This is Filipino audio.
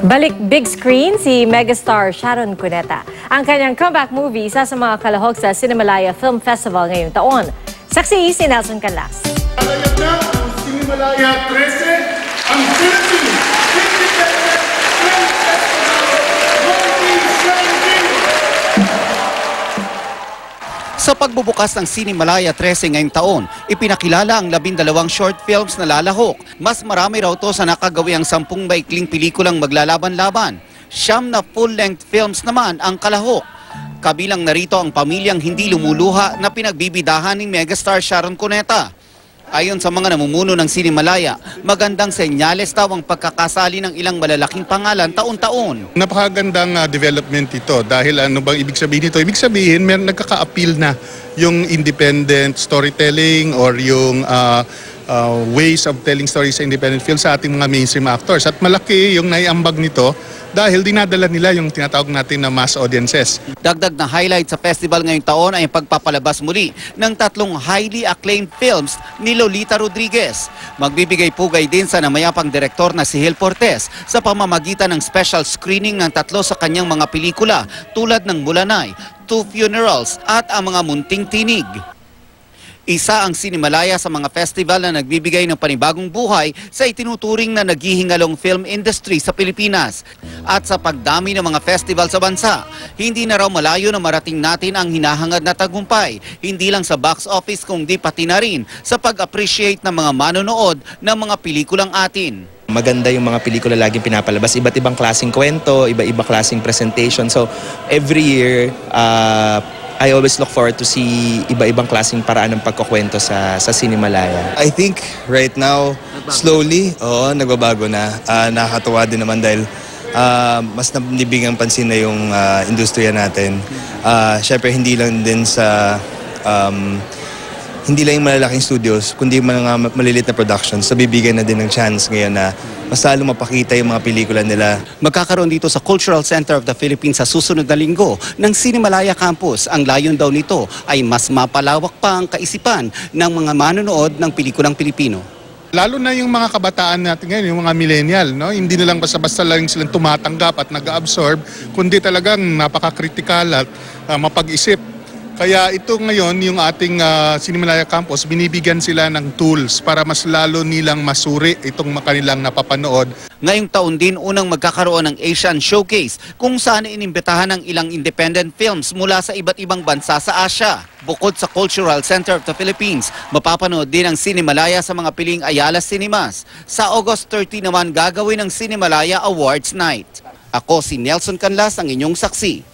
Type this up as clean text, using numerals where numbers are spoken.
Balik big screen si megastar Sharon Cuneta. Ang kanyang comeback movie isa sa mga kalahok sa Cinemalaya Film Festival ngayong taon. Saksi si Nelson Canlas. Kalahok na ang Cinemalaya 13, ang Philippines Independent Film Festival 2017. Sa pagbubukas ng Cinemalaya 13 ngayong taon, ipinakilala ang 12 short films na lalahok. Mas marami raw to sa nakagawiang 10 maikling pelikulang maglalaban-laban. 9 na full-length films naman ang kalahok. Kabilang narito ang Pamilyang Hindi Lumuluha na pinagbibidahan ni megastar Sharon Cuneta. Ayon sa mga namumuno ng Cinemalaya, magandang senyales daw ang pagkakasali ng ilang malalaking pangalan taon-taon. Napakagandang development ito dahil ano bang ibig sabihin nito? Ibig sabihin may nagkaka-appeal na yung independent storytelling or yung ways of telling stories sa independent film sa ating mga mainstream actors. At malaki yung naiambag nito dahil dinadala nila yung tinatawag natin na mass audiences. Dagdag na highlight sa festival ngayong taon ay ang pagpapalabas muli ng 3 highly acclaimed films ni Lolita Rodriguez. Magbibigay pugay din sa namayapang direktor na si Gil Portes sa pamamagitan ng special screening ng 3 sa kanyang mga pelikula tulad ng Bulanay, Two Funerals at Ang Mga Munting Tinig. Isa ang Cinemalaya sa mga festival na nagbibigay ng panibagong buhay sa itinuturing na naghihingalong film industry sa Pilipinas. At sa pagdami ng mga festival sa bansa, hindi na raw malayo na marating natin ang hinahangad na tagumpay, hindi lang sa box office kundi pati na rin sa pag-appreciate ng mga manonood ng mga pelikulang atin. Maganda yung mga pelikula laging pinapalabas, iba't ibang klaseng kwento, iba-ibang klaseng presentation. So every year, I always look forward to see iba-ibang klaseng paraan ng pagkukwento sa Cinemalaya. I think right now, slowly, nagbabago na. Nakakatuwa din naman dahil mas nabibigang pansin na yung industriya natin. Syempre hindi lang din sa hindi lang yung malalaking studios, kundi mga malilit na productions. Nabibigyan na din ng chance ngayon na mas lalo mapakita yung mga pelikula nila. Magkakaroon dito sa Cultural Center of the Philippines sa susunod na linggo ng Cinemalaya Campus. Ang layon daw nito ay mas mapalawak pa ang kaisipan ng mga manonood ng pelikulang Pilipino. Lalo na yung mga kabataan natin ngayon, yung mga millennial, no? Hindi na lang basta-basta lang silang tumatanggap at nag-absorb, kundi talagang napaka-critical at mapag-isip. Kaya ito ngayon, yung ating Cinemalaya Campus, binibigyan sila ng tools para mas lalo nilang masuri itong kanilang napapanood. Ngayong taon din unang magkakaroon ng Asian Showcase kung saan inimbitahan ng ilang independent films mula sa iba't ibang bansa sa Asia. Bukod sa Cultural Center of the Philippines, mapapanood din ang Cinemalaya sa mga piling Ayala Cinemas. Sa August 30 naman gagawin ang Cinemalaya Awards Night. Ako si Nelson Canlas, ang inyong saksi.